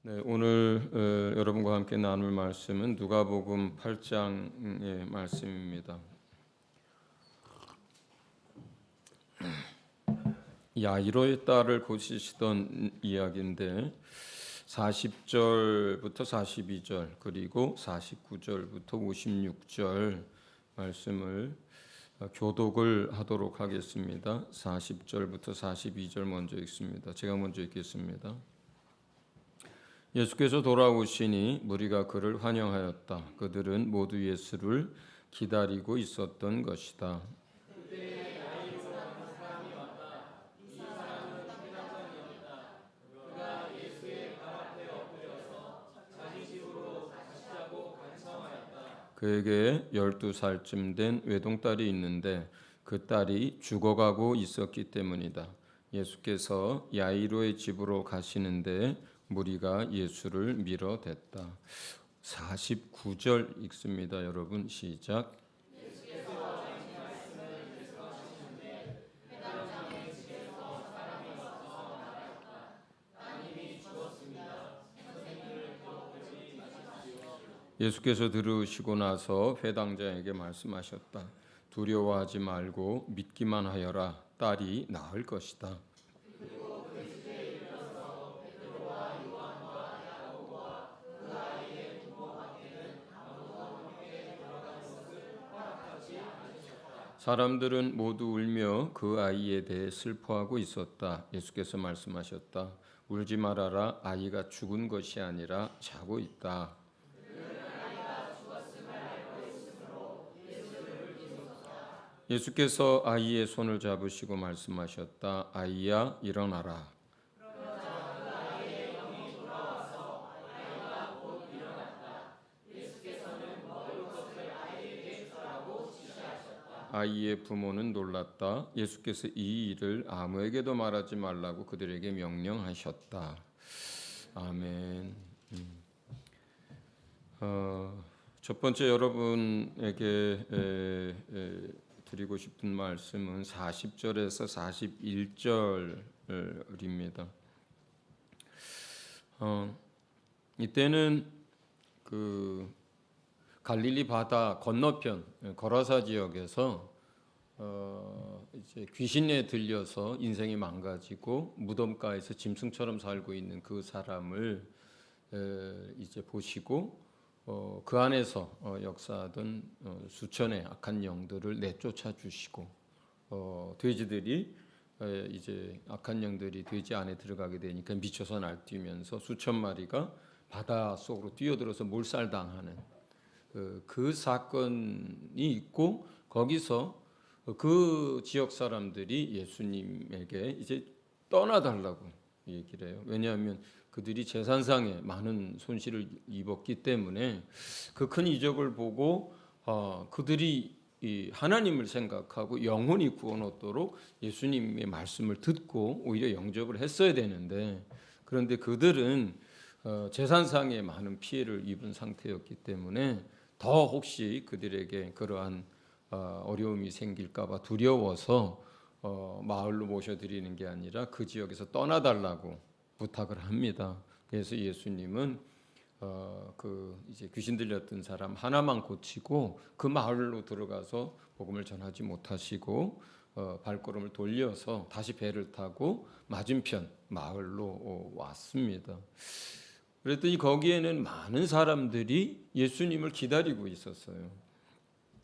네, 오늘 여러분과 함께 나눌 말씀은 누가복음 8장의 말씀입니다. 야이로의 딸을 고치시던 이야기인데 40절부터 42절 그리고 49절부터 56절 말씀을 교독을 하도록 하겠습니다. 40절부터 42절 먼저 읽습니다. 제가 먼저 읽겠습니다. 예수께서 돌아오시니 무리가 그를 환영하였다. 그들은 모두 예수를 기다리고 있었던 것이다. 그에게 12살쯤 된 외동딸이 있는데 그 딸이 죽어가고 있었기 때문이다. 예수께서 야이로의 집으로 가시는데 무리가 예수를 밀어댔다. 49절 읽습니다. 여러분 시작. 예수께서 들으시고 나서 회당장에게 말씀하셨다. 두려워하지 말고 믿기만 하여라. 딸이 나을 것이다. 사람들은 모두 울며 그 아이에 대해 슬퍼하고 있었다. 예수께서 말씀하셨다. 울지 말아라. 아이가 죽은 것이 아니라 자고 있다. 예수께서 아이의 손을 잡으시고 말씀하셨다. 아이야, 일어나라. 아이의 부모는 놀랐다. 예수께서 이 일을 아무에게도 말하지 말라고 그들에게 명령하셨다. 아멘. 첫 번째 여러분에게 드리고 싶은 말씀은 40절에서 41절입니다. 이때는 그 갈릴리 바다 건너편 거라사 지역에서 이제 귀신에 들려서 인생이 망가지고 무덤가에서 짐승처럼 살고 있는 그 사람을 이제 보시고 그 안에서 역사하던 수천의 악한 영들을 내쫓아 주시고 돼지들이 이제 악한 영들이 돼지 안에 들어가게 되니까 미쳐서 날뛰면서 수천 마리가 바다 속으로 뛰어들어서 몰살당하는 그 사건이 있고 거기서 그 지역 사람들이 예수님에게 이제 떠나달라고 얘기를 해요. 왜냐하면 그들이 재산상에 많은 손실을 입었기 때문에 그 큰 이적을 보고 그들이 하나님을 생각하고 영혼이 구원 얻도록 예수님의 말씀을 듣고 오히려 영접을 했어야 되는데 그런데 그들은 재산상에 많은 피해를 입은 상태였기 때문에 더 혹시 그들에게 그러한 어려움이 생길까봐 두려워서 마을로 모셔드리는 게 아니라 그 지역에서 떠나달라고 부탁을 합니다. 그래서 예수님은 그 이제 귀신 들렸던 사람 하나만 고치고 그 마을로 들어가서 복음을 전하지 못하시고 발걸음을 돌려서 다시 배를 타고 맞은편 마을로 왔습니다. 그랬더니 거기에는 많은 사람들이 예수님을 기다리고 있었어요.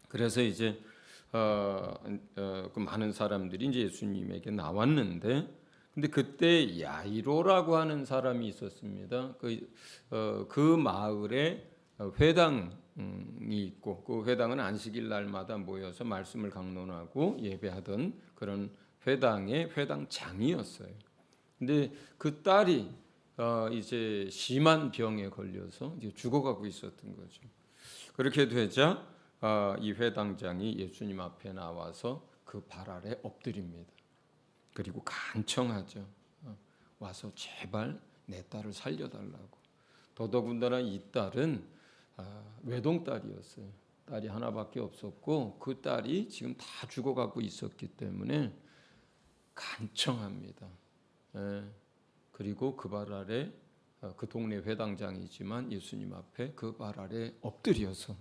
그래서 이제 그 많은 사람들이 이제 예수님에게 나왔는데, 근데 그때 야이로라고 하는 사람이 있었습니다. 그 마을에 회당이 있고 그 회당은 안식일 날마다 모여서 말씀을 강론하고 예배하던 그런 회당의 회당장이었어요. 근데 그 딸이 이제 심한 병에 걸려서 이제 죽어가고 있었던 거죠. 그렇게 되자 이 회당장이 예수님 앞에 나와서 그 발 아래 엎드립니다. 그리고 간청하죠. 와서 제발 내 딸을 살려달라고. 더더군다나 이 딸은 외동딸이었어요. 딸이 하나밖에 없었고 그 딸이 지금 다 죽어가고 있었기 때문에 간청합니다. 그리고 그 발 아래 그 동네 회당장이지만 예수님 앞에 그 발 아래 엎드려서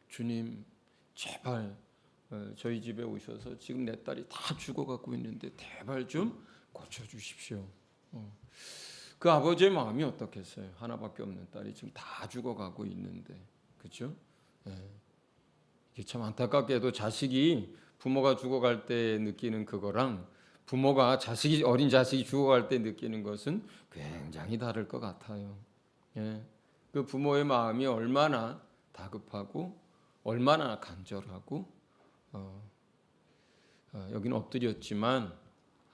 주님 제발 저희 집에 오셔서 지금 내 딸이 다 죽어가고 있는데 제발 좀 고쳐주십시오. 그 아버지의 마음이 어떻겠어요? 하나밖에 없는 딸이 지금 다 죽어가고 있는데, 그렇죠? 이게 참 안타깝게도 자식이 부모가 죽어갈 때 느끼는 그거랑 부모가 어린 자식이 죽어갈 때 느끼는 것은 굉장히 다를 것 같아요. 그 부모의 마음이 얼마나 다급하고 얼마나 간절하고 여기는 엎드렸지만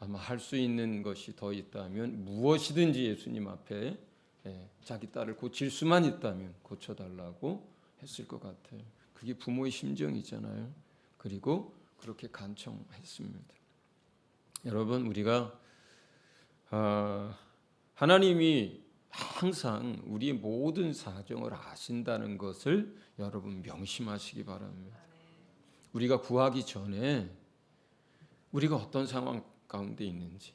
아마 할 수 있는 것이 더 있다면 무엇이든지 예수님 앞에 자기 딸을 고칠 수만 있다면 고쳐달라고 했을 것 같아요. 그게 부모의 심정이잖아요. 그리고 그렇게 간청했습니다. 여러분, 우리가 하나님이 항상 우리의 모든 사정을 아신다는 것을 여러분 명심하시기 바랍니다. 우리가 구하기 전에 우리가 어떤 상황 가운데 있는지,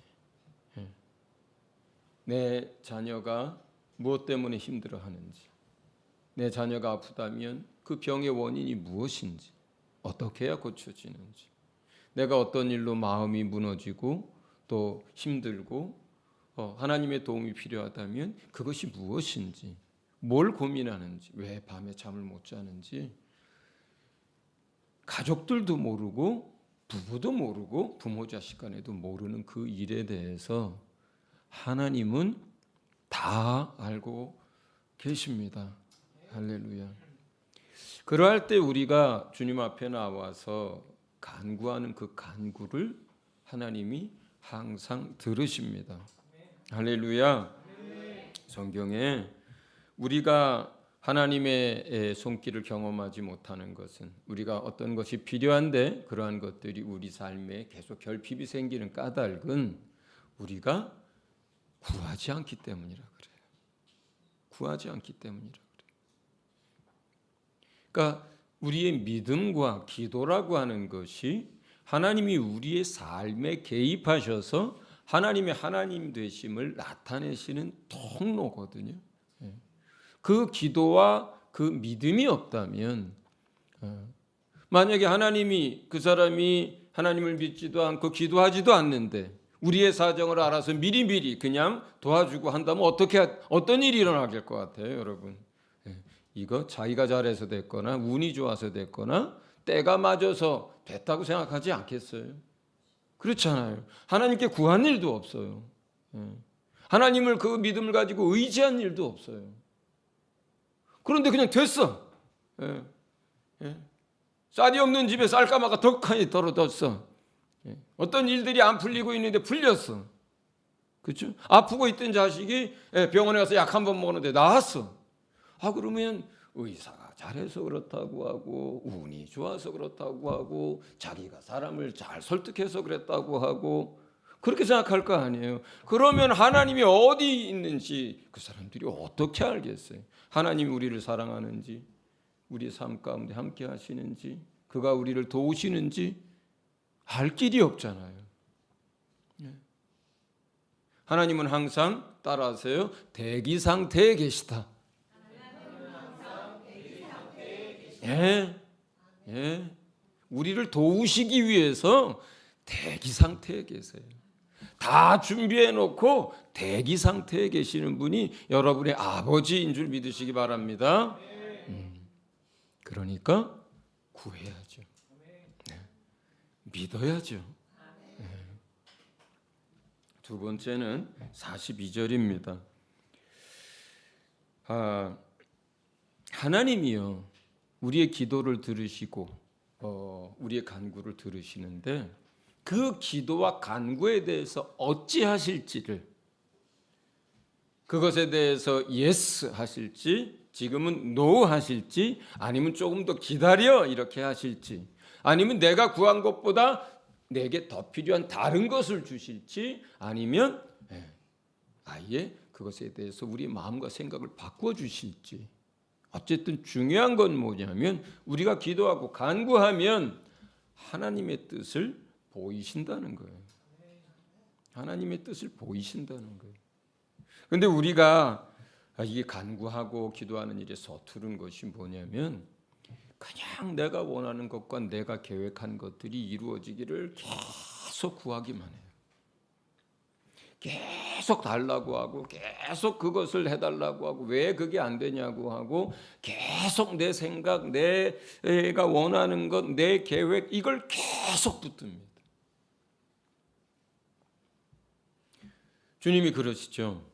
내 자녀가 무엇 때문에 힘들어하는지, 내 자녀가 아프다면 그 병의 원인이 무엇인지, 어떻게 해야 고쳐지는지, 내가 어떤 일로 마음이 무너지고 또 힘들고 하나님의 도움이 필요하다면 그것이 무엇인지, 뭘 고민하는지, 왜 밤에 잠을 못 자는지 가족들도 모르고 부부도 모르고 부모 자식 간에도 모르는 그 일에 대해서 하나님은 다 알고 계십니다. 할렐루야. 그러할 때 우리가 주님 앞에 나와서 간구하는 그 간구를 하나님이 항상 들으십니다. 할렐루야. 성경에 우리가 하나님의 손길을 경험하지 못하는 것은 우리가 어떤 것이 필요한데 그러한 것들이 우리 삶에 계속 결핍이 생기는 까닭은 우리가 구하지 않기 때문이라 그래요. 구하지 않기 때문이라 그래요. 그러니까 우리의 믿음과 기도라고 하는 것이 하나님이 우리의 삶에 개입하셔서 하나님의 하나님 되심을 나타내시는 통로거든요. 그 기도와 그 믿음이 없다면 만약에 하나님이 그 사람이 하나님을 믿지도 않고 기도하지도 않는데 우리의 사정을 알아서 미리미리 그냥 도와주고 한다면 어떤 일이 일어나길 것 같아요, 여러분? 이거 자기가 잘해서 됐거나 운이 좋아서 됐거나 때가 맞아서 됐다고 생각하지 않겠어요? 그렇잖아요. 하나님께 구한 일도 없어요. 하나님을 그 믿음을 가지고 의지한 일도 없어요. 그런데 그냥 됐어. 쌀이 없는 집에 쌀가마가 덕하니 떨어졌어. 어떤 일들이 안 풀리고 있는데 풀렸어. 그렇죠? 아프고 있던 자식이 병원에 가서 약 한 번 먹었는데 나았어. 그러면 의사가 잘해서 그렇다고 하고 운이 좋아서 그렇다고 하고 자기가 사람을 잘 설득해서 그랬다고 하고 그렇게 생각할 거 아니에요. 그러면 하나님이 어디 있는지 그 사람들이 어떻게 알겠어요? 하나님이 우리를 사랑하는지, 우리의 삶 가운데 함께 하시는지, 그가 우리를 도우시는지 알 길이 없잖아요. 하나님은 항상 따라하세요. 대기 상태에 계시다. 우리를 도우시기 위해서 대기 상태에 계세요. 다 준비해 놓고 대기 상태에 계시는 분이 여러분의 아버지인 줄 믿으시기 바랍니다. 그러니까 구해야죠. 믿어야죠. 두 번째는 42절입니다. 하나님이요 우리의 기도를 들으시고 우리의 간구를 들으시는데 그 기도와 간구에 대해서 어찌하실지를 그것에 대해서 yes 하실지 지금은 no 하실지 아니면 조금 더 기다려 이렇게 하실지 아니면 내가 구한 것보다 내게 더 필요한 다른 것을 주실지 아니면 아예 그것에 대해서 우리의 마음과 생각을 바꾸어 주실지 어쨌든 중요한 건 뭐냐면 우리가 기도하고 간구하면 하나님의 뜻을 보이신다는 거예요. 하나님의 뜻을 보이신다는 거예요. 근데 우리가 이게 간구하고 기도하는 일에 서투른 것이 뭐냐면 그냥 내가 원하는 것과 내가 계획한 것들이 이루어지기를 계속 구하기만 해요. 계속 달라고 하고 계속 그것을 해달라고 하고 왜 그게 안 되냐고 하고 계속 내 생각, 내가 원하는 것, 내 계획 이걸 계속 붙듭니다. 주님이 그러시죠.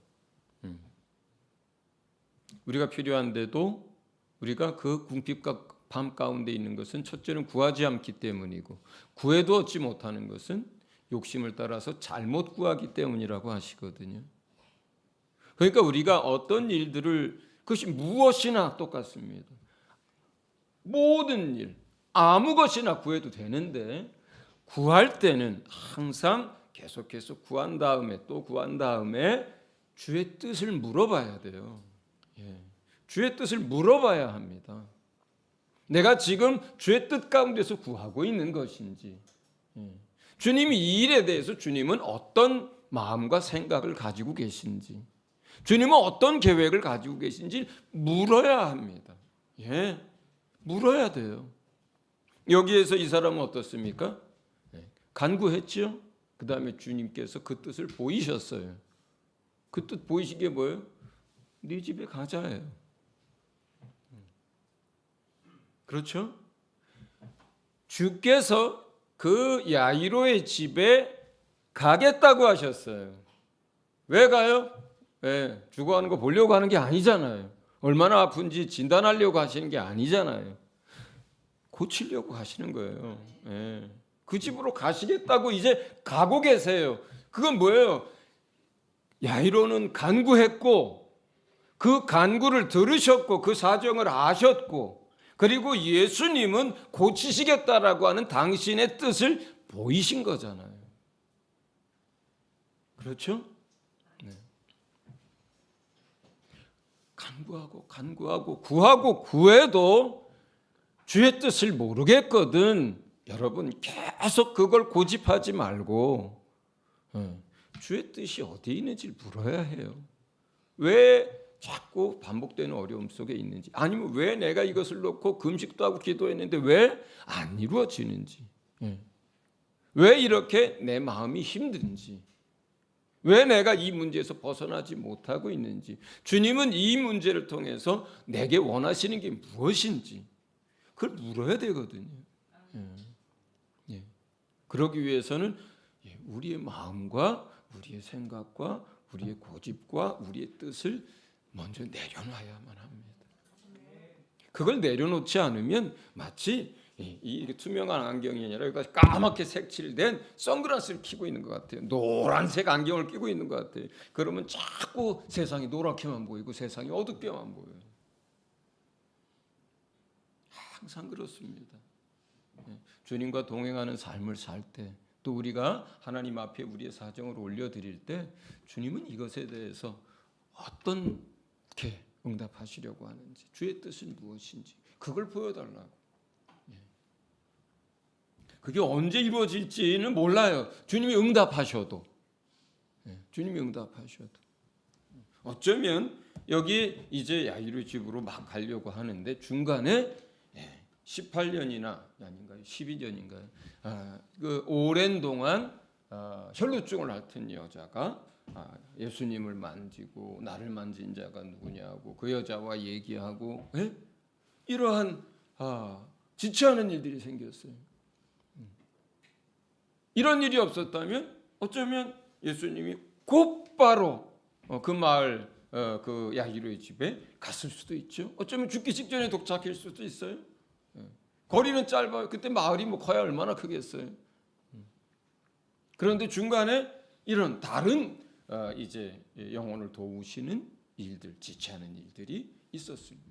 우리가 필요한데도 우리가 그 궁핍과 밤 가운데 있는 것은 첫째는 구하지 않기 때문이고 구해도 얻지 못하는 것은 욕심을 따라서 잘못 구하기 때문이라고 하시거든요. 그러니까 우리가 어떤 일들을 그것이 무엇이나 똑같습니다. 모든 일 아무 것이나 구해도 되는데 구할 때는 항상 계속해서 구한 다음에 또 구한 다음에 주의 뜻을 물어봐야 돼요. 주의 뜻을 물어봐야 합니다. 내가 지금 주의 뜻 가운데서 구하고 있는 것인지, 주님이 이 일에 대해서 주님은 어떤 마음과 생각을 가지고 계신지, 주님은 어떤 계획을 가지고 계신지 물어야 합니다. 물어야 돼요. 여기에서 이 사람은 어떻습니까? 간구했죠. 그 다음에 주님께서 그 뜻을 보이셨어요. 그 뜻 보이시게 뭐예요? 네 집에 가자예요. 그렇죠? 주께서 그 야이로의 집에 가겠다고 하셨어요. 왜 가요? 죽어가는 거 보려고 하는 게 아니잖아요. 얼마나 아픈지 진단하려고 하시는 게 아니잖아요. 고치려고 하시는 거예요. 그 집으로 가시겠다고 이제 가고 계세요. 그건 뭐예요? 야이로는 간구했고 그 간구를 들으셨고 그 사정을 아셨고 그리고 예수님은 고치시겠다라고 하는 당신의 뜻을 보이신 거잖아요. 그렇죠? 간구하고 구하고 구해도 주의 뜻을 모르겠거든. 여러분 계속 그걸 고집하지 말고 주의 뜻이 어디에 있는지를 물어야 해요. 왜 자꾸 반복되는 어려움 속에 있는지, 아니면 왜 내가 이것을 놓고 금식도 하고 기도했는데 왜 안 이루어지는지, 왜 이렇게 내 마음이 힘든지, 왜 내가 이 문제에서 벗어나지 못하고 있는지, 주님은 이 문제를 통해서 내게 원하시는 게 무엇인지 그걸 물어야 되거든요. 그러기 위해서는 우리의 마음과 우리의 생각과 우리의 고집과 우리의 뜻을 먼저 내려놔야만 합니다. 그걸 내려놓지 않으면 마치 이 투명한 안경이 아니라 까맣게 색칠된 선글라스를 끼고 있는 것 같아요. 노란색 안경을 끼고 있는 것 같아요. 그러면 자꾸 세상이 노랗게만 보이고 세상이 어둡게만 보여요. 항상 그렇습니다. 주님과 동행하는 삶을 살 때, 또 우리가 하나님 앞에 우리의 사정을 올려드릴 때 주님은 이것에 대해서 어떻게 응답하시려고 하는지, 주의 뜻은 무엇인지 그걸 보여달라고. 그게 언제 이루어질지는 몰라요. 주님이 응답하셔도. 어쩌면 여기 이제 야이로 집으로 막 가려고 하는데 중간에 18년이나 아닌가요? 12년인가요? 그 오랜 동안 혈루증을 앓던 여자가 예수님을 만지고 나를 만진 자가 누구냐고 그 여자와 얘기하고 이러한 지치 않은 일들이 생겼어요. 이런 일이 없었다면 어쩌면 예수님이 곧바로 그 마을 그 야이로의 집에 갔을 수도 있죠. 어쩌면 죽기 직전에 도착할 수도 있어요. 거리는 짧아요. 그때 마을이 뭐 커야 얼마나 크겠어요. 그런데 중간에 이런 다른 이제 영혼을 도우시는 일들, 지치 않은 일들이 있었습니다.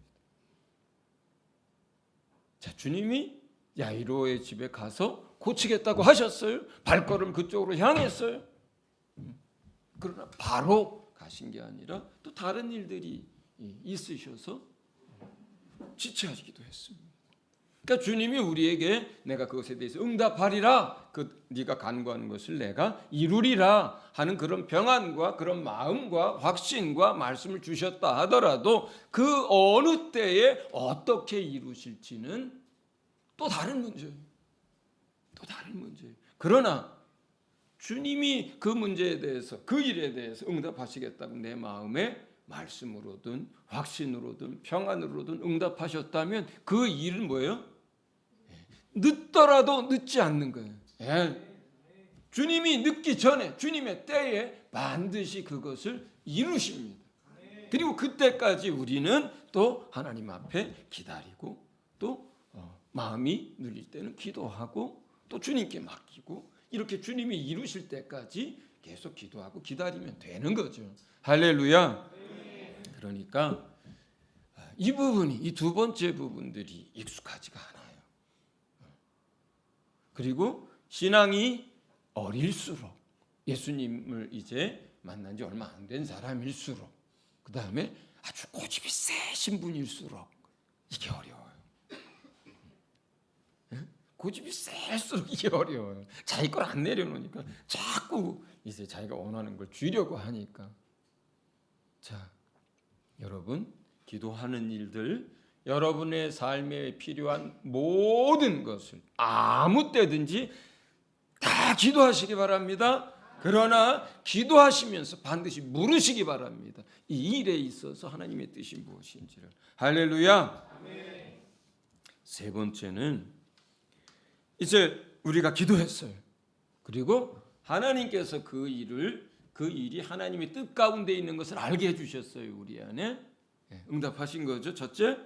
자, 주님이 야이로의 집에 가서 고치겠다고 하셨어요. 발걸음 그쪽으로 향했어요. 그러나 바로 가신 게 아니라 또 다른 일들이 있으셔서 지체하시기도 했습니다. 그러니까 주님이 우리에게 내가 그것에 대해서 응답하리라, 네가 간구하는 것을 내가 이루리라 하는 그런 평안과 그런 마음과 확신과 말씀을 주셨다 하더라도 그 어느 때에 어떻게 이루실지는 또 다른 문제예요. 또 다른 문제예요. 그러나 주님이 그 문제에 대해서, 그 일에 대해서 응답하시겠다고 내 마음에 말씀으로든 확신으로든 평안으로든 응답하셨다면 그 일은 뭐예요? 늦더라도 늦지 않는 거예요. 주님이 늦기 전에, 주님의 때에 반드시 그것을 이루십니다. 그리고 그때까지 우리는 또 하나님 앞에 기다리고, 또 마음이 눌릴 때는 기도하고, 또 주님께 맡기고, 이렇게 주님이 이루실 때까지 계속 기도하고 기다리면 되는 거죠. 할렐루야. 그러니까 이 부분이, 이 두 번째 부분들이 익숙하지가 않아요. 그리고 신앙이 어릴수록, 예수님을 이제 만난 지 얼마 안 된 사람일수록, 그 다음에 아주 고집이 세신 분일수록 이게 어려워요. 고집이 셀수록 이게 어려워요. 자기 걸 안 내려놓으니까 자꾸 이제 자기가 원하는 걸 주려고 하니까. 자, 여러분, 기도하는 일들, 여러분의 삶에 필요한 모든 것을 아무 때든지 다 기도하시기 바랍니다. 그러나 기도하시면서 반드시 물으시기 바랍니다. 이 일에 있어서 하나님의 뜻이 무엇인지를. 할렐루야. 아멘. 세 번째는 이제 우리가 기도했어요. 그리고 하나님께서 그 일이 하나님의 뜻 가운데 있는 것을 알게 해주셨어요. 우리 안에. 응답하신 거죠. 첫째.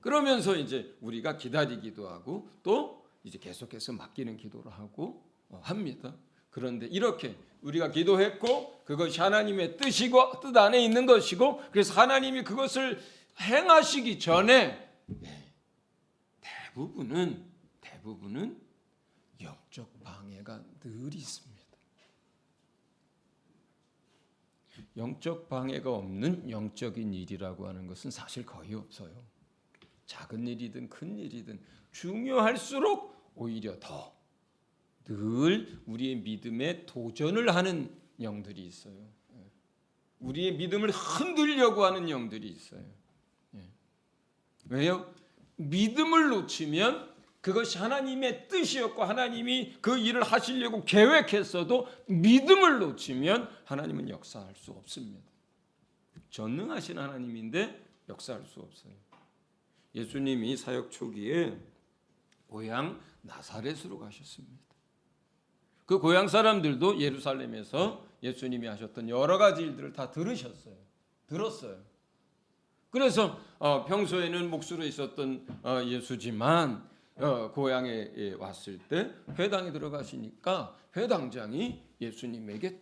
그러면서 이제 우리가 기다리기도 하고, 또 이제 계속해서 맡기는 기도를 하고 합니다. 그런데 이렇게 우리가 기도했고, 그것이 하나님의 뜻이고, 뜻 안에 있는 것이고, 그래서 하나님이 그것을 행하시기 전에 대부분은 영적 방해가 늘 있습니다. 영적 방해가 없는 영적인 일이라고 하는 것은 사실 거의 없어요. 작은 일이든 큰 일이든 중요할수록 오히려 더 늘 우리의 믿음에 도전을 하는 영들이 있어요. 우리의 믿음을 흔들려고 하는 영들이 있어요. 왜요? 믿음을 놓치면 그것이 하나님의 뜻이었고 하나님이 그 일을 하시려고 계획했어도 믿음을 놓치면 하나님은 역사할 수 없습니다. 전능하신 하나님인데 역사할 수 없어요. 예수님이 사역 초기에 고향 나사렛으로 가셨습니다. 그 고향 사람들도 예루살렘에서 예수님이 하셨던 여러 가지 일들을 다 들었어요. 그래서 평소에는 목수로 있었던 예수지만 고향에 왔을 때 회당에 들어가시니까 회당장이 예수님에게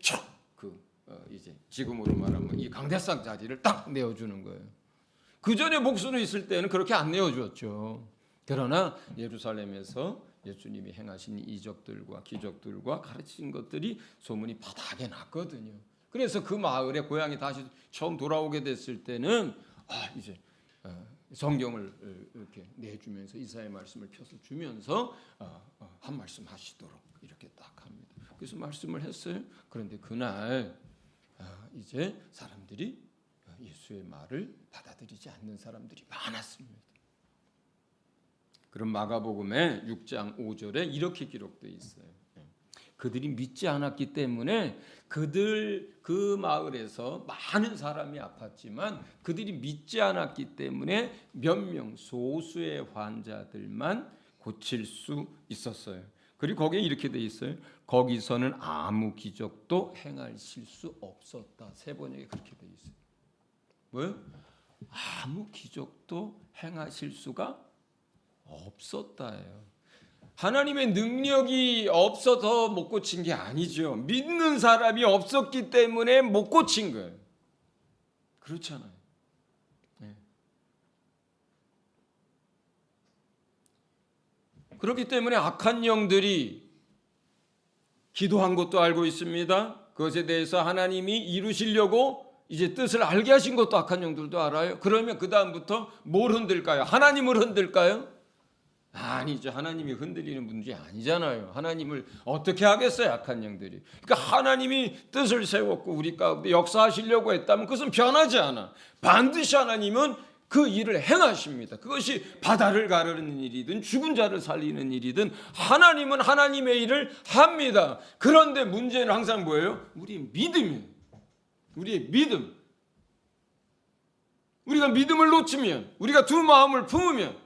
이제 지금으로 말하면 이 강대상 자리를 딱 내어주는 거예요. 그 전에 목수로 있을 때는 그렇게 안 내어줬죠. 그러나 예루살렘에서 예수님이 행하신 이적들과 기적들과 가르친 것들이 소문이 바닥에 났거든요. 그래서 그 마을에 고향이 다시 처음 돌아오게 됐을 때는 이제 성경을 이렇게 내주면서 이사야의 말씀을 펴서 주면서 한 말씀 하시도록 이렇게 딱 합니다. 그래서 말씀을 했어요. 그런데 그날 이제 사람들이 예수의 말을 받아들이지 않는 사람들이 많았습니다. 그럼 마가복음의 6장 5절에 이렇게 기록되어 있어요. 그들이 믿지 않았기 때문에 그 마을에서 많은 사람이 아팠지만 그들이 믿지 않았기 때문에 몇 명 소수의 환자들만 고칠 수 있었어요. 그리고 거기에 이렇게 돼 있어요. 거기서는 아무 기적도 행하실 수 없었다. 세 번역에 그렇게 돼 있어요. 뭐요? 아무 기적도 행하실 수가 없었다예요. 하나님의 능력이 없어서 못 고친 게 아니죠. 믿는 사람이 없었기 때문에 못 고친 거예요. 그렇잖아요. 그렇기 때문에 악한 영들이 기도한 것도 알고 있습니다. 그것에 대해서 하나님이 이루시려고 이제 뜻을 알게 하신 것도 악한 영들도 알아요. 그러면 그 다음부터 뭘 흔들까요? 하나님을 흔들까요? 아니죠. 하나님이 흔들리는 문제 아니잖아요. 하나님을 어떻게 하겠어요, 악한 영들이. 그러니까 하나님이 뜻을 세웠고 우리 가운데 역사하시려고 했다면 그것은 변하지 않아. 반드시 하나님은 그 일을 행하십니다. 그것이 바다를 가르는 일이든 죽은 자를 살리는 일이든 하나님은 하나님의 일을 합니다. 그런데 문제는 항상 뭐예요? 우리의 믿음이에요. 우리의 믿음. 우리가 믿음을 놓치면, 우리가 두 마음을 품으면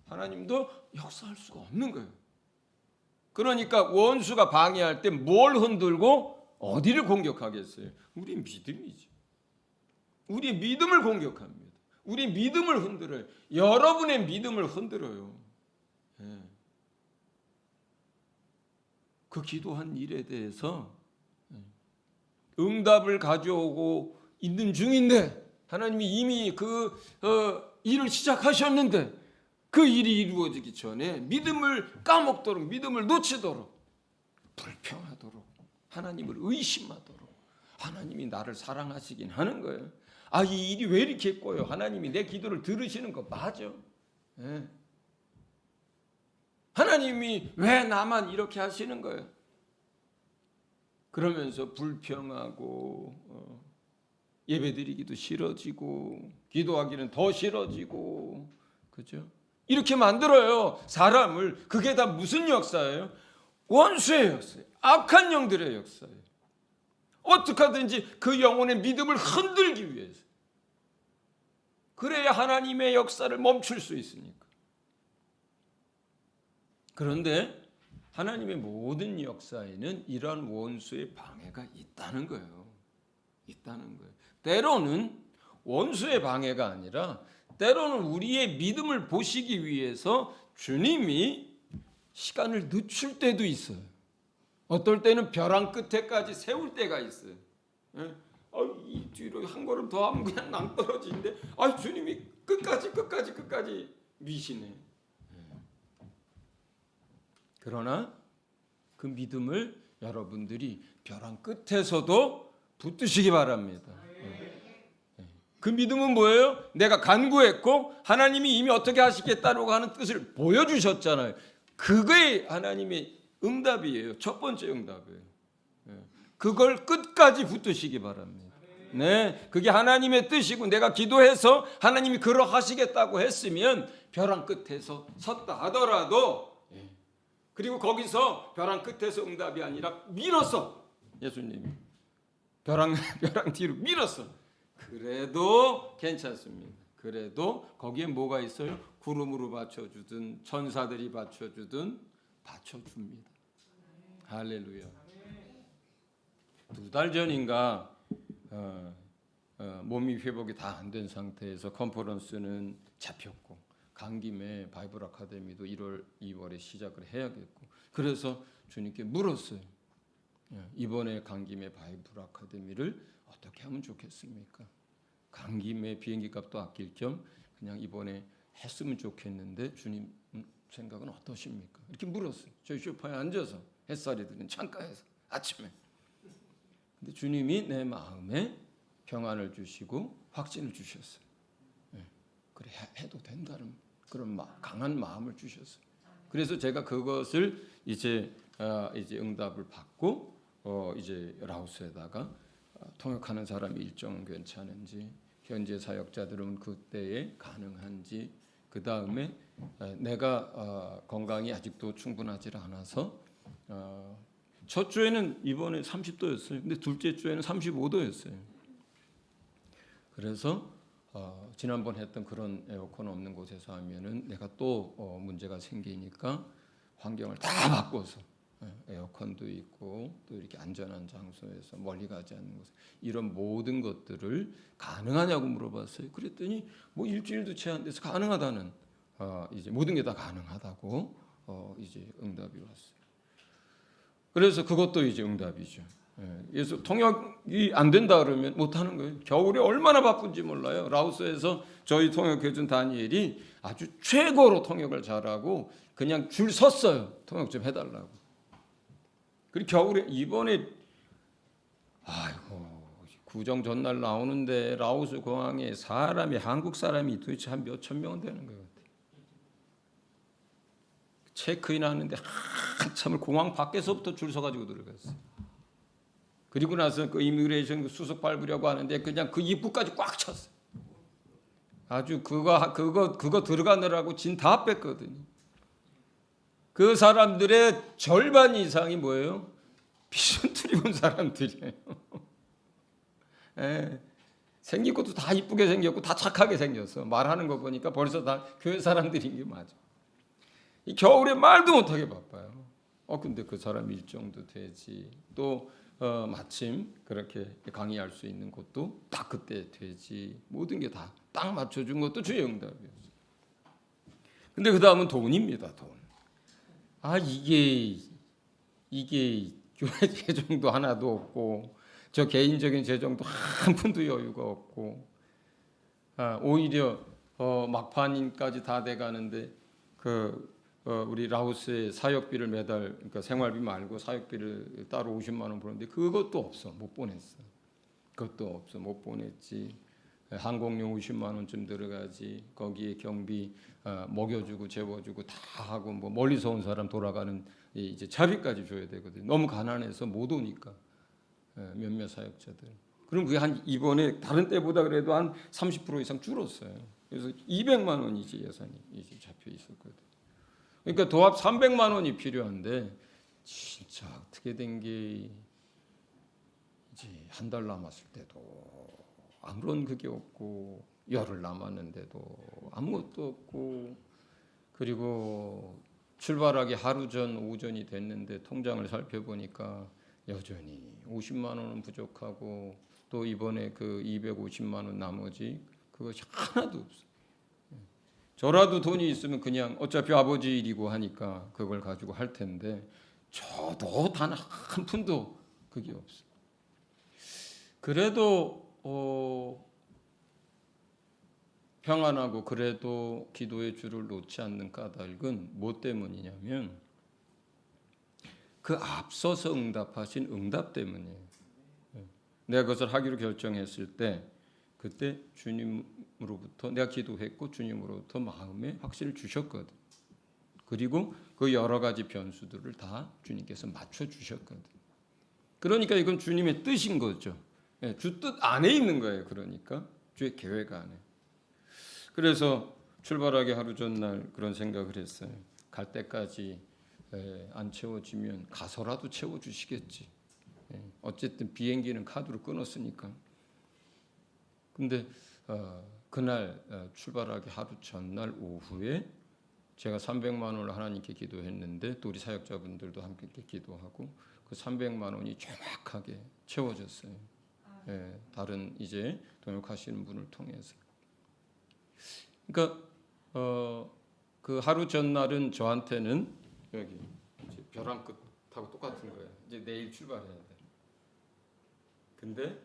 하나님도 역사할 수가 없는 거예요. 그러니까 원수가 방해할 때 뭘 흔들고 어디를 공격하겠어요? 우리의 믿음이죠. 우리의 믿음을 공격합니다. 우리 믿음을 흔들어요. 여러분의 믿음을 흔들어요. 예. 그 기도한 일에 대해서 응답을 가져오고 있는 중인데 하나님이 이미 그 일을 시작하셨는데 그 일이 이루어지기 전에 믿음을 까먹도록, 믿음을 놓치도록, 불평하도록, 하나님을 의심하도록, 하나님이 나를 사랑하시긴 하는 거예요. 아, 이 일이 왜 이렇게 했고요? 하나님이 내 기도를 들으시는 거 맞아. 예. 하나님이 왜 나만 이렇게 하시는 거예요? 그러면서 불평하고 예배드리기도 싫어지고 기도하기는 더 싫어지고, 그죠? 이렇게 만들어요, 사람을. 그게 다 무슨 역사예요? 원수의 역사예요. 악한 영들의 역사예요. 어떻게 하든지 그 영혼의 믿음을 흔들기 위해서. 그래야 하나님의 역사를 멈출 수 있으니까. 그런데 하나님의 모든 역사에는 이러한 원수의 방해가 있다는 거예요. 있다는 거예요. 때로는 원수의 방해가 아니라 때로는 우리의 믿음을 보시기 위해서 주님이 시간을 늦출 때도 있어요. 어떨 때는 벼랑 끝에까지 세울 때가 있어요. 예? 이 뒤로 한 걸음 더 하면 그냥 낭떠러지인데 주님이 끝까지 미시네. 그러나 그 믿음을 여러분들이 벼랑 끝에서도 붙드시기 바랍니다. 그 믿음은 뭐예요? 내가 간구했고 하나님이 이미 어떻게 하시겠다고 하는 뜻을 보여주셨잖아요. 그게 하나님의 응답이에요. 첫 번째 응답이에요. 그걸 끝까지 붙드시기 바랍니다. 네, 그게 하나님의 뜻이고 내가 기도해서 하나님이 그러하시겠다고 했으면 벼랑 끝에서 섰다 하더라도, 그리고 거기서 벼랑 끝에서 응답이 아니라 밀어서 예수님이 벼랑 뒤로 밀어서, 그래도 괜찮습니다. 그래도 거기에 뭐가 있어요? 구름으로 받쳐주든 천사들이 받쳐주든 받쳐줍니다. 할렐루야. 2달 전인가 몸이 회복이 다 안 된 상태에서 컨퍼런스는 잡혔고 간 김에 바이블 아카데미도 1월, 2월에 시작을 해야겠고, 그래서 주님께 물었어요. 이번에 간 김에 바이블 아카데미를 어떻게 하면 좋겠습니까? 간 김에 비행기 값도 아낄 겸 그냥 이번에 했으면 좋겠는데 주님 생각은 어떠십니까? 이렇게 물었어요. 저희 소파에 앉아서 햇살이 드는 창가에서 아침에. 근데 주님이 내 마음에 평안을 주시고 확신을 주셨어요. 그래 해도 된다는 그런 강한 마음을 주셨어요. 그래서 제가 그것을 이제 응답을 받고 이제 라오스에다가 통역하는 사람이 일정은 괜찮은지, 현재 사역자들은 그때에 가능한지, 그 다음에 내가 건강이 아직도 충분하지 않아서 첫 주에는 이번에 30도였어요. 근데 둘째 주에는 35도였어요. 그래서 지난번 했던 그런 에어컨 없는 곳에서 하면은 내가 또 문제가 생기니까 환경을 다 바꿔서 에어컨도 있고 또 이렇게 안전한 장소에서 멀리 가지 않는 곳, 이런 모든 것들을 가능하냐고 물어봤어요. 그랬더니 뭐 일주일도 채 안 돼서 가능하다는, 이제 모든 게 다 가능하다고 이제 응답이 왔어요. 그래서 그것도 이제 응답이죠. 그래서 통역이 안 된다 그러면 못 하는 거예요. 겨울에 얼마나 바쁜지 몰라요. 라오스에서 저희 통역해준 다니엘이 아주 최고로 통역을 잘하고 그냥 줄 섰어요. 통역 좀 해달라고. 그리고 겨울에 이번에 구정 전날 나오는데 라오스 공항에 사람이, 한국 사람이 도대체 한 몇천 명은 되는 것 같아요. 체크인 하는데 한참을 공항 밖에서부터 줄 서가지고 들어갔어요. 그리고 나서 그 이미그레이션 수속 밟으려고 하는데 그냥 그 입구까지 꽉 찼어요. 아주 그거 들어가느라고 진 다 뺐거든요. 그 사람들의 절반 이상이 뭐예요? 비전투리 온 사람들이에요. 예. 생긴 것도 다 이쁘게 생겼고 다 착하게 생겼어. 말하는 거 보니까 벌써 다 교회 사람들인 게 맞아. 이 겨울에 말도 못하게 바빠요. 근데 그 사람 일정도 되지. 또 마침 그렇게 강의할 수 있는 것도 딱 그때 되지. 모든 게 다 딱 맞춰준 것도 주의 응답이었어요. 근데 그 다음은 돈입니다. 돈. 이게 교회 재정도 하나도 없고 저 개인적인 재정도 한 푼도 여유가 없고 오히려 막판까지 다 돼가는데 우리 라오스에 사역비를 매달 그러니까 생활비 말고 사역비를 따로 50만 원 보는데 그것도 없어. 못 보냈어. 그것도 없어. 못 보냈지. 항공료 50만 원쯤 들어가지. 거기에 경비 먹여주고 재워주고 다 하고 뭐 멀리서 온 사람 돌아가는 이제 차비까지 줘야 되거든. 너무 가난해서 못 오니까 몇몇 사역자들. 그럼 그게 한 이번에 다른 때보다 그래도 한 30% 이상 줄었어요. 그래서 200만 원이지 예산이 이제 잡혀 있었거든. 그러니까 도합 300만 원이 필요한데 진짜 어떻게 된 게 이제 한 달 남았을 때도 아무런 그게 없고 열흘 남았는데도 아무것도 없고 그리고 출발하기 하루 전 오전이 됐는데 통장을 살펴보니까 여전히 50만 원은 부족하고 또 이번에 그 250만 원 나머지 그것이 하나도 없어. 저라도 돈이 있으면 그냥 어차피 아버지 일이고 하니까 그걸 가지고 할 텐데 저도 단 한 푼도 그게 없어. 그래도 평안하고 그래도 기도의 줄을 놓지 않는 까닭은 뭐 때문이냐면 그 앞서서 응답하신 응답 때문이에요. 내가 그것을 하기로 결정했을 때 그때 주님으로부터 내가 기도했고 주님으로부터 마음에 확신을 주셨거든. 그리고 그 여러 가지 변수들을 다 주님께서 맞춰 주셨거든. 그러니까 이건 주님의 뜻인 거죠. 주 뜻 안에 있는 거예요. 그러니까 주의 계획 안에. 그래서 출발하기 하루 전날 그런 생각을 했어요. 갈 때까지 안 채워지면 가서라도 채워주시겠지. 어쨌든 비행기는 카드로 끊었으니까. 근데 그날 출발하기 하루 전날 오후에 제가 300만 원을 하나님께 기도했는데 또 우리 사역자분들도 함께 기도하고 그 300만 원이 정확하게 채워졌어요. 다른 이제 동역하시는 분을 통해서. 그러니까 그 하루 전날은 저한테는 여기 벼랑 끝하고 똑같은 거예요. 이제 내일 출발해야 돼. 근데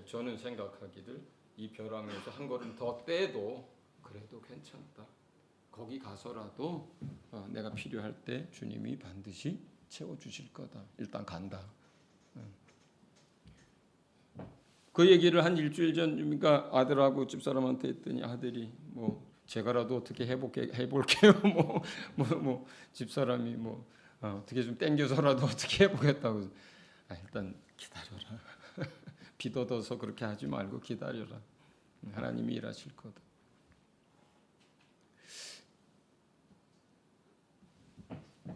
저는 생각하기를 이 벼랑에서 한 걸음 더 떼도 그래도 괜찮다. 거기 가서라도 내가 필요할 때 주님이 반드시 채워주실 거다. 일단 간다. 그 얘기를 한 일주일 전이니까 아들하고 집사람한테 했더니 아들이 뭐 제가라도 어떻게 해볼게요. 뭐 집사람이 어떻게 좀 땡겨서라도 어떻게 해보겠다고. 일단 기다려라. 비도도서 그렇게 하지 말고 기다려라. 하나님이 일하실 거다.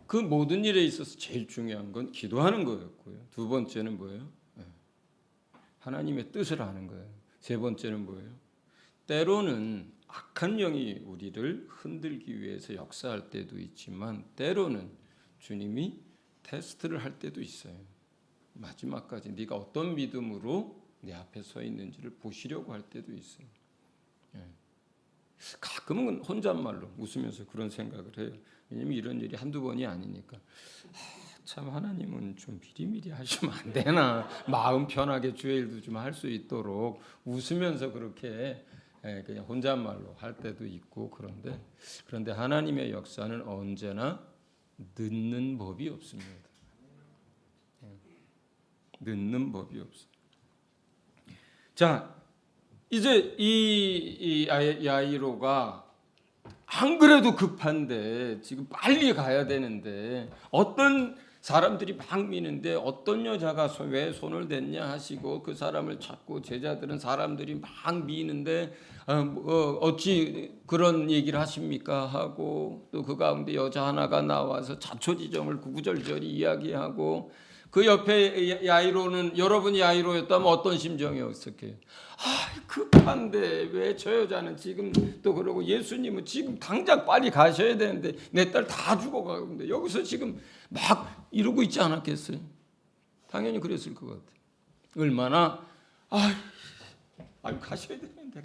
그 모든 일에 있어서 제일 중요한 건 기도하는 거였고요. 두 번째는 뭐예요? 하나님의 뜻을 아는 거예요. 세 번째는 뭐예요? 때로는 악한 영이 우리를 흔들기 위해서 역사할 때도 있지만 때로는 주님이 테스트를 할 때도 있어요. 마지막까지 네가 어떤 믿음으로 내 앞에 서 있는지를 보시려고 할 때도 있어요. 가끔은 혼잣말로 웃으면서 그런 생각을 해요. 왜냐면 이런 일이 한두 번이 아니니까. 참 하나님은 좀 미리미리 하시면 안 되나. 마음 편하게 주의 일도 좀 할 수 있도록 웃으면서 그렇게 그냥 혼잣말로 할 때도 있고. 그런데 하나님의 역사는 언제나 늦는 법이 없습니다. 늦는 법이 없어요. 자, 이제 이 야이로가 안 그래도 급한데 지금 빨리 가야 되는데 어떤 사람들이 막 미는데 어떤 여자가 왜 손을 댔냐 하시고 그 사람을 찾고 제자들은 사람들이 막 미는데 어찌 그런 얘기를 하십니까 하고 또 그 가운데 여자 하나가 나와서 자초지종을 구구절절히 이야기하고 그 옆에 야이로는 여러분이 야이로였다면 어떤 심정이었을까요? 급한데 왜 저 여자는 지금 또 그러고 예수님은 지금 당장 빨리 가셔야 되는데 내 딸 다 죽어가는데 여기서 지금 막 이러고 있지 않았겠어요? 당연히 그랬을 것 같아요. 얼마나 가셔야 되는데.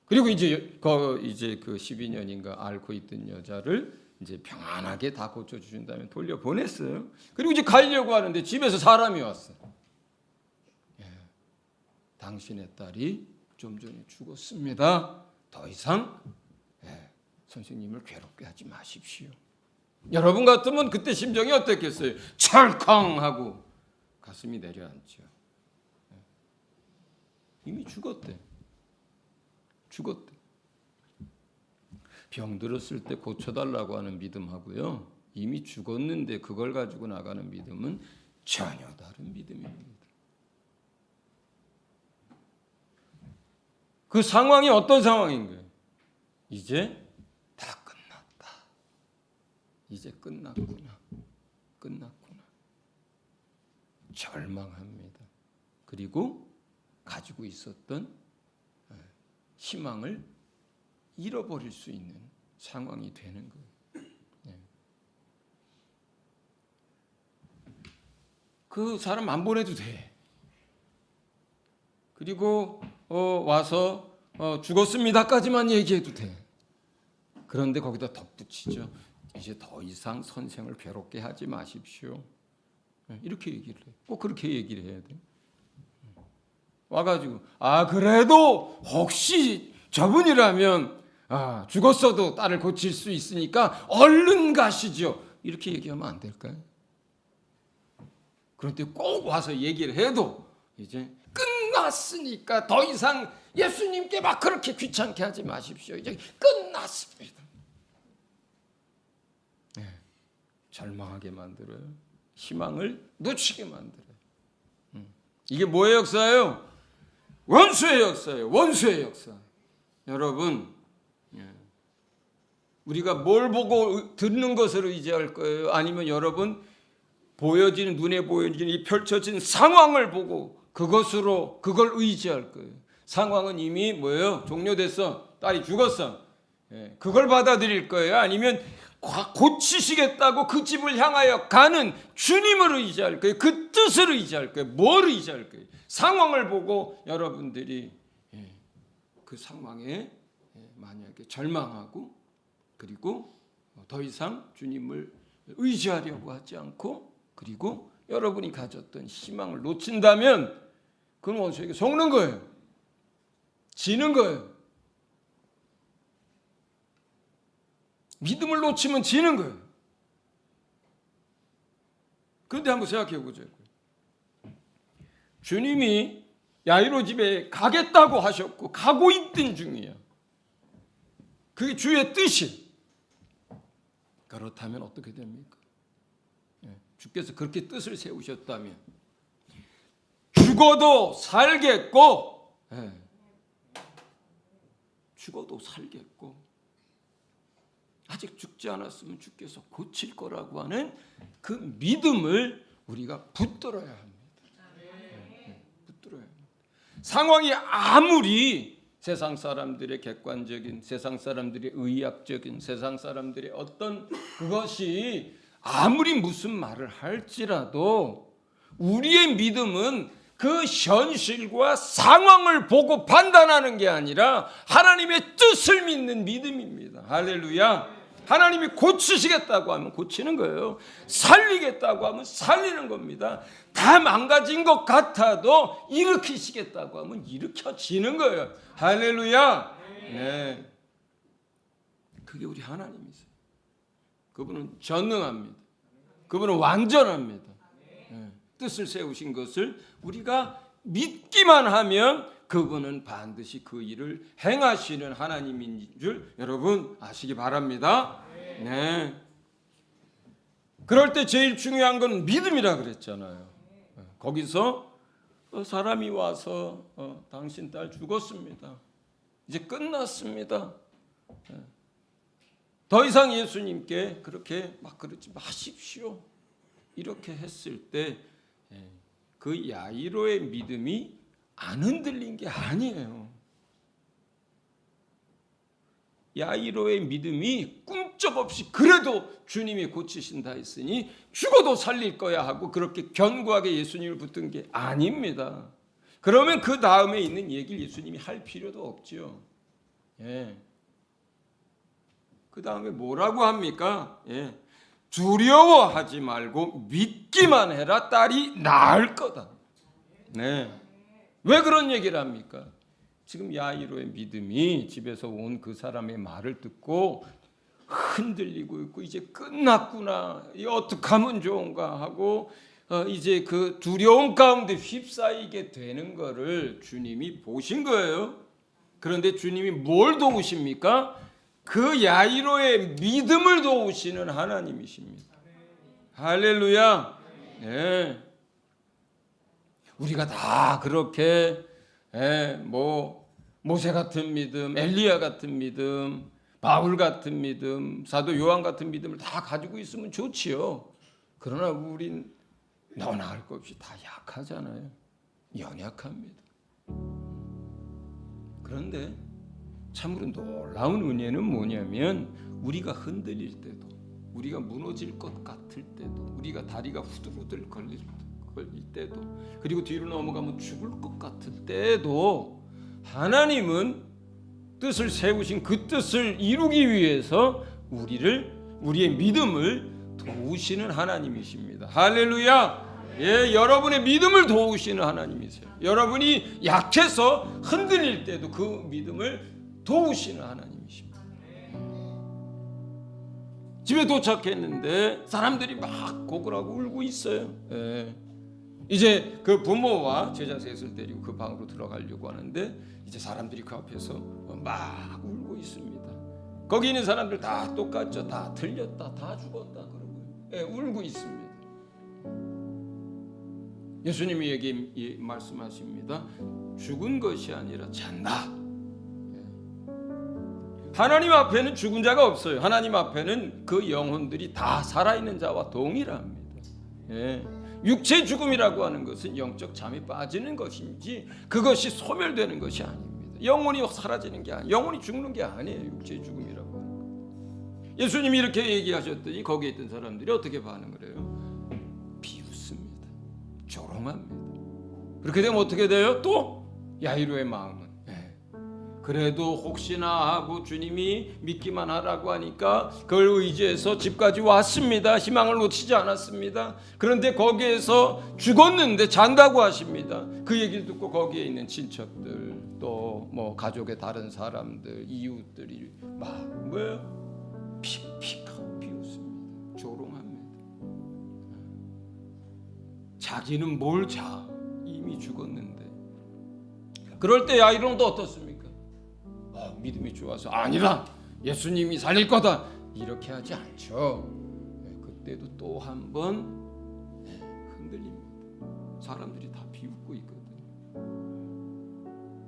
그리고 이제 그 12년인가 앓고 있던 여자를 이제 평안하게 다 고쳐주신 다음에 돌려보냈어요. 그리고 이제 가려고 하는데 집에서 사람이 왔어요. 당신의 딸이 좀 전에 죽었습니다. 더 이상 선생님을 괴롭게 하지 마십시오. 여러분 같으면 그때 심정이 어땠겠어요? 철컹하고 가슴이 내려앉죠. 이미 죽었대. 병 들었을 때 고쳐달라고 하는 믿음하고요, 이미 죽었는데 그걸 가지고 나가는 믿음은 전혀 다른 믿음입니다. 그 상황이 어떤 상황인 거예요? 이제 다 끝났다. 이제 끝났구나. 절망합니다. 그리고 가지고 있었던 희망을 잃어버릴 수 있는 상황이 되는 거예요. 그 사람 안 보내도 돼. 그리고 와서 죽었습니다까지만 얘기해도 돼. 그런데 거기다 덧붙이죠. 이제 더 이상 선생을 괴롭게 하지 마십시오. 이렇게 얘기를 해. 꼭 그렇게 얘기를 해야 돼. 와가지고 그래도 혹시 저분이라면 죽었어도 딸을 고칠 수 있으니까 얼른 가시죠. 이렇게 얘기하면 안 될까요? 그런데 꼭 와서 얘기를 해도 이제 끝났으니까 더 이상 예수님께 막 그렇게 귀찮게 하지 마십시오. 이제 끝났습니다. 절망하게 만들어요. 희망을 놓치게 만들어요. 이게 뭐의 역사예요? 원수의 역사예요. 원수의 역사. 여러분, 우리가 뭘 보고 듣는 것으로 의지할 거예요? 아니면 여러분 보여지는, 눈에 보여지는 이 펼쳐진 상황을 보고 그걸 의지할 거예요? 상황은 이미 뭐예요? 종료됐어. 딸이 죽었어. 그걸 받아들일 거예요? 아니면 고치시겠다고 그 집을 향하여 가는 주님을 의지할 거예요? 그 뜻을 의지할 거예요? 뭘 의지할 거예요? 상황을 보고 여러분들이 그 상황에 만약에 절망하고 그리고 더 이상 주님을 의지하려고 하지 않고 그리고 여러분이 가졌던 희망을 놓친다면 그건 원수에게 속는 거예요. 지는 거예요. 믿음을 놓치면 지는 거예요. 그런데 한번 생각해 보자고요. 주님이 야이로 집에 가겠다고 하셨고 가고 있던 중이에요. 그게 주의 뜻이. 그렇다면 어떻게 됩니까? 주께서 그렇게 뜻을 세우셨다면 죽어도 살겠고 죽어도 살겠고 아직 죽지 않았으면 주께서 고칠 거라고 하는 그 믿음을 우리가 붙들어야 합니다. 붙들어야 합니다. 상황이 아무리 세상 사람들의 객관적인, 세상 사람들의 의학적인, 세상 사람들의 어떤 그것이 아무리 무슨 말을 할지라도 우리의 믿음은 그 현실과 상황을 보고 판단하는 게 아니라 하나님의 뜻을 믿는 믿음입니다. 할렐루야. 하나님이 고치시겠다고 하면 고치는 거예요. 살리겠다고 하면 살리는 겁니다. 다 망가진 것 같아도 일으키시겠다고 하면 일으켜지는 거예요. 할렐루야. 네. 그게 우리 하나님이세요. 그분은 전능합니다. 그분은 완전합니다. 뜻을 세우신 것을 우리가 믿기만 하면 그분은 반드시 그 일을 행하시는 하나님인 줄 여러분 아시기 바랍니다. 네. 그럴 때 제일 중요한 건 믿음이라 그랬잖아요. 거기서 사람이 와서 당신 딸 죽었습니다. 이제 끝났습니다. 더 이상 예수님께 그렇게 막 그러지 마십시오. 이렇게 했을 때 그 야이로의 믿음이 안 흔들린 게 아니에요. 야이로의 믿음이 꿈쩍없이 그래도 주님이 고치신다 했으니 죽어도 살릴 거야 하고 그렇게 견고하게 예수님을 붙든 게 아닙니다. 그러면 그 다음에 있는 얘기를 예수님이 할 필요도 없죠. 그 다음에 뭐라고 합니까? 두려워하지 말고 믿기만 해라. 딸이 나을 거다. 네. 왜 그런 얘기를 합니까? 지금 야이로의 믿음이 집에서 온 그 사람의 말을 듣고 흔들리고 있고 이제 끝났구나. 이 어떻게 하면 좋은가 하고 이제 그 두려움 가운데 휩싸이게 되는 거를 주님이 보신 거예요. 그런데 주님이 뭘 도우십니까? 그 야이로의 믿음을 도우시는 하나님이십니다. 할렐루야. 네. 우리가 다 그렇게 모세 같은 믿음, 엘리야 같은 믿음, 바울 같은 믿음, 사도 요한 같은 믿음을 다 가지고 있으면 좋지요. 그러나 우린 너나 할 것 없이 다 약하잖아요. 연약합니다. 그런데 참으로 놀라운 은혜는 뭐냐면 우리가 흔들릴 때도, 우리가 무너질 것 같을 때도, 우리가 다리가 후들후들 걸릴 때도, 그리고 뒤로 넘어가면 죽을 것 같을 때도 하나님은 뜻을 세우신 그 뜻을 이루기 위해서 우리의 믿음을 도우시는 하나님이십니다. 할렐루야. 여러분의 믿음을 도우시는 하나님이세요. 여러분이 약해서 흔들릴 때도 그 믿음을 도우시는 하나님이십니다. 집에 도착했는데 사람들이 막 고글하고 울고 있어요. 이제 그 부모와 제자 셋을 데리고 그 방으로 들어가려고 하는데 이제 사람들이 그 앞에서 막 울고 있습니다. 거기 있는 사람들 다 똑같죠. 다 틀렸다, 다 죽었다 그러고 울고 있습니다. 예수님이 여기 말씀하십니다. 죽은 것이 아니라 잔다. 하나님 앞에는 죽은 자가 없어요. 하나님 앞에는 그 영혼들이 다 살아있는 자와 동일합니다. 육체 죽음이라고 하는 것은 영적 잠이 빠지는 것인지 그것이 소멸되는 것이 아닙니다. 영혼이 사라지는 게 아니에요. 영혼이 죽는 게 아니에요. 육체 죽음이라고 하는 것. 예수님이 이렇게 얘기하셨더니 거기에 있던 사람들이 어떻게 반응을 해요? 비웃습니다. 조롱합니다. 그렇게 되면 어떻게 돼요? 또 야이로의 마음은 그래도 혹시나 하고 주님이 믿기만 하라고 하니까 그걸 의지해서 집까지 왔습니다. 희망을 놓치지 않았습니다. 그런데 거기에서 죽었는데 잔다고 하십니다. 그 얘기를 듣고 거기에 있는 친척들 또 뭐 가족의 다른 사람들 이웃들이 막 뭐예요? 픽픽하고 비웃습니다. 조롱합니다. 자기는 뭘 자? 이미 죽었는데. 그럴 때 야이로는 또 어떻습니까? 믿음이 좋아서 아니라 예수님이 살릴 거다 이렇게 하지 않죠. 그때도 또 한 번 흔들립니다. 사람들이 다 비웃고 있거든요.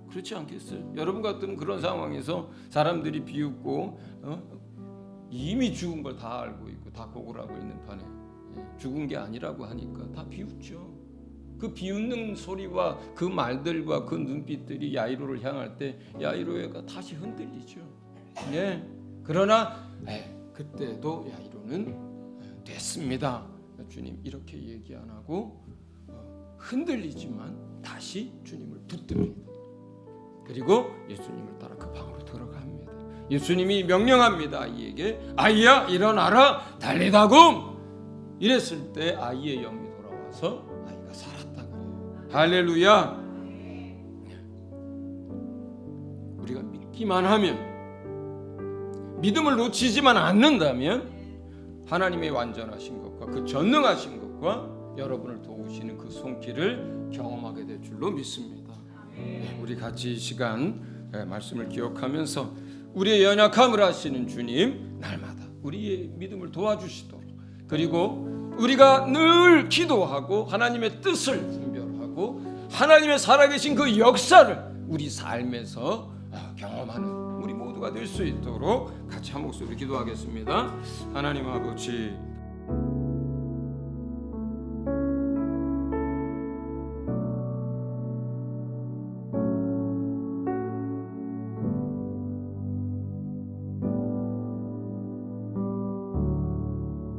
그렇지 않겠어요? 여러분 같은 그런 상황에서 사람들이 비웃고 이미 죽은 걸 다 알고 있고 다 고글하고 있는 판에 죽은 게 아니라고 하니까 다 비웃죠. 그 비웃는 소리와 그 말들과 그 눈빛들이 야이로를 향할 때 야이로가 다시 흔들리죠. 그러나 그때도 야이로는 됐습니다. 주님 이렇게 얘기 안 하고 흔들리지만 다시 주님을 붙듭니다. 그리고 예수님을 따라 그 방으로 들어갑니다. 예수님이 명령합니다. 아이에게 아이야 일어나라 달리다금 이랬을 때 아이의 영이 돌아와서 아이가 살았다 그래요. 할렐루야. 우리가 믿기만 하면 믿음을 놓치지만 않는다면 하나님의 완전하신 것과 그 전능하신 것과 여러분을 도우시는 그 손길을 경험하게 될 줄로 믿습니다. 우리 같이 이 시간 말씀을 기억하면서 우리의 연약함을 아시는 주님 날마다 우리의 믿음을 도와주시도록, 그리고 우리가 늘 기도하고 하나님의 뜻을 분별하고 하나님의 살아계신 그 역사를 우리 삶에서 경험하는 우리 모두가 될 수 있도록 같이 한 목소리 기도하겠습니다. 하나님 아버지,